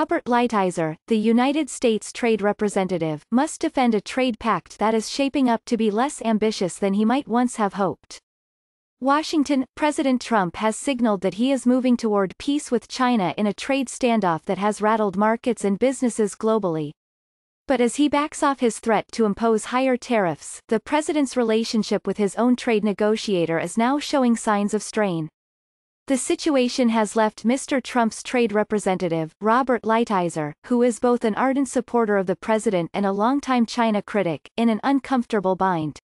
Robert Lighthizer, the United States trade representative, must defend a trade pact that is shaping up to be less ambitious than he might once have hoped. Washington, President Trump has signaled that he is moving toward peace with China in a trade standoff that has rattled markets and businesses globally. But as he backs off his threat to impose higher tariffs, the president's relationship with his own trade negotiator is now showing signs of strain. The situation has left Mr. Trump's trade representative, Robert Lighthizer, who is both an ardent supporter of the president and a longtime China critic, in an uncomfortable bind.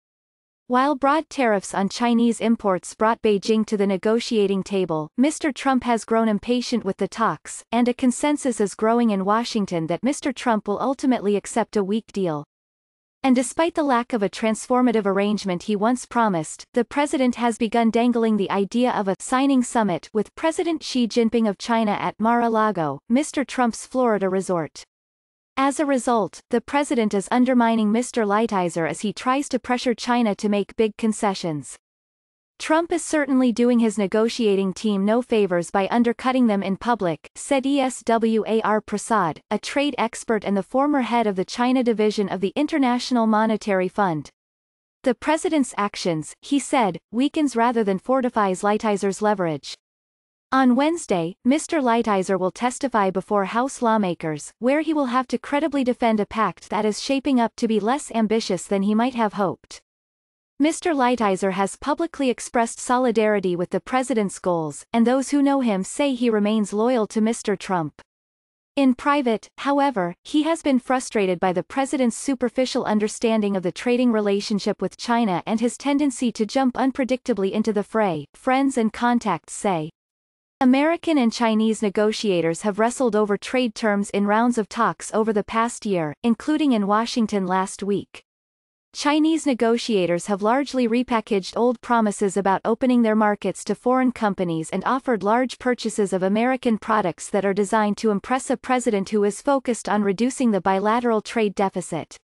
While broad tariffs on Chinese imports brought Beijing to the negotiating table, Mr. Trump has grown impatient with the talks, and a consensus is growing in Washington that Mr. Trump will ultimately accept a weak deal. And despite the lack of a transformative arrangement he once promised, the president has begun dangling the idea of a signing summit with President Xi Jinping of China at Mar-a-Lago, Mr. Trump's Florida resort. As a result, the president is undermining Mr. Lighthizer as he tries to pressure China to make big concessions. Trump is certainly doing his negotiating team no favors by undercutting them in public, said Eswar Prasad, a trade expert and the former head of the China division of the International Monetary Fund. The president's actions, he said, weakens rather than fortifies Lighthizer's leverage. On Wednesday, Mr. Lighthizer will testify before House lawmakers, where he will have to credibly defend a pact that is shaping up to be less ambitious than he might have hoped. Mr. Lighthizer has publicly expressed solidarity with the president's goals, and those who know him say he remains loyal to Mr. Trump. In private, however, he has been frustrated by the president's superficial understanding of the trading relationship with China and his tendency to jump unpredictably into the fray, friends and contacts say. American and Chinese negotiators have wrestled over trade terms in rounds of talks over the past year, including in Washington last week. Chinese negotiators have largely repackaged old promises about opening their markets to foreign companies and offered large purchases of American products that are designed to impress a president who is focused on reducing the bilateral trade deficit.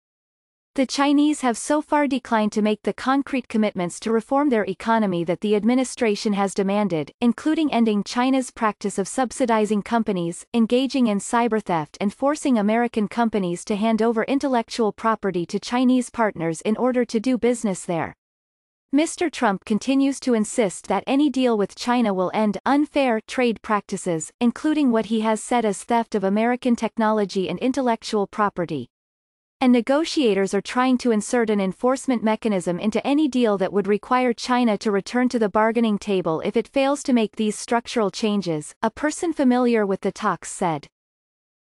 The Chinese have so far declined to make the concrete commitments to reform their economy that the administration has demanded, including ending China's practice of subsidizing companies, engaging in cyber theft and forcing American companies to hand over intellectual property to Chinese partners in order to do business there. Mr. Trump continues to insist that any deal with China will end unfair trade practices, including what he has said as theft of American technology and intellectual property. And negotiators are trying to insert an enforcement mechanism into any deal that would require China to return to the bargaining table if it fails to make these structural changes, a person familiar with the talks said.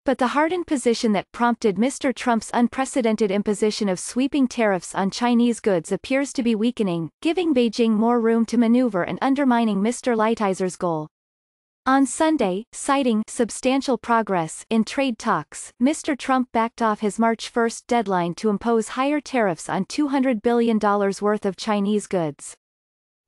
But the hardened position that prompted Mr. Trump's unprecedented imposition of sweeping tariffs on Chinese goods appears to be weakening, giving Beijing more room to maneuver and undermining Mr. Lighthizer's goal. On Sunday, citing substantial progress in trade talks, Mr. Trump backed off his March 1 deadline to impose higher tariffs on $200 billion worth of Chinese goods.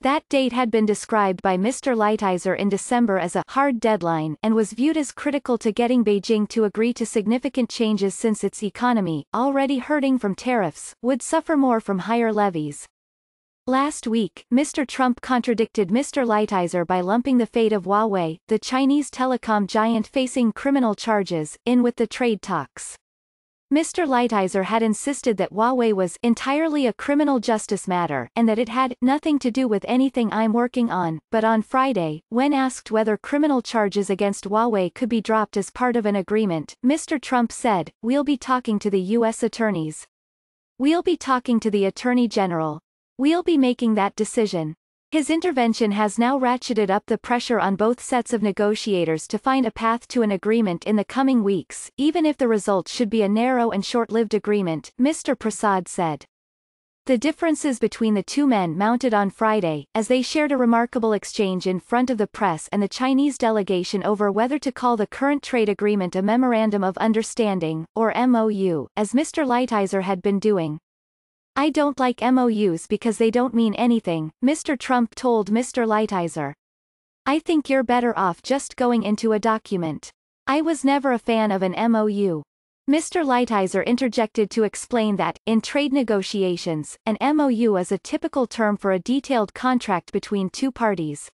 That date had been described by Mr. Lighthizer in December as a hard deadline and was viewed as critical to getting Beijing to agree to significant changes since its economy, already hurting from tariffs, would suffer more from higher levies. Last week, Mr. Trump contradicted Mr. Lighthizer by lumping the fate of Huawei, the Chinese telecom giant facing criminal charges, in with the trade talks. Mr. Lighthizer had insisted that Huawei was entirely a criminal justice matter and that it had nothing to do with anything I'm working on, but on Friday, when asked whether criminal charges against Huawei could be dropped as part of an agreement, Mr. Trump said, "We'll be talking to the U.S. attorneys. We'll be talking to the Attorney General. We'll be making that decision." His intervention has now ratcheted up the pressure on both sets of negotiators to find a path to an agreement in the coming weeks, even if the result should be a narrow and short-lived agreement, Mr. Prasad said. The differences between the two men mounted on Friday, as they shared a remarkable exchange in front of the press and the Chinese delegation over whether to call the current trade agreement a Memorandum of Understanding, or MOU, as Mr. Lighthizer had been doing. "I don't like MOUs because they don't mean anything," Mr. Trump told Mr. Lighthizer. "I think you're better off just going into a document. I was never a fan of an MOU." Mr. Lighthizer interjected to explain that, in trade negotiations, an MOU is a typical term for a detailed contract between two parties.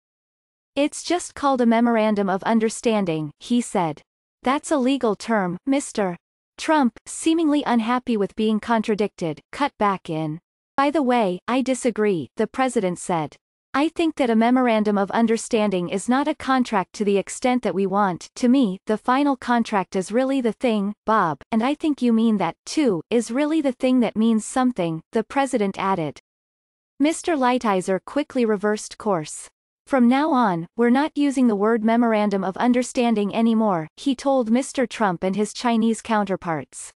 "It's just called a Memorandum of Understanding," he said. That's a legal term, Mr. Trump, seemingly unhappy with being contradicted, cut back in. By the way, I disagree, the president said. I think that a memorandum of understanding is not a contract to the extent that we want. To me, the final contract is really the thing, Bob, and I think you mean that, too, is really the thing that means something, the president added. Mr. Lighthizer quickly reversed course. From now on, we're not using the word memorandum of understanding anymore, he told Mr. Trump and his Chinese counterparts.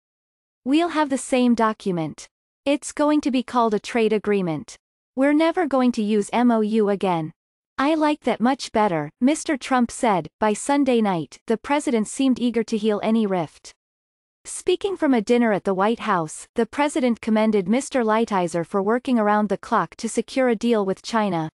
We'll have the same document. It's going to be called a trade agreement. We're never going to use MOU again. I like that much better, Mr. Trump said. By Sunday night, the president seemed eager to heal any rift. Speaking from a dinner at the White House, the president commended Mr. Lighthizer for working around the clock to secure a deal with China.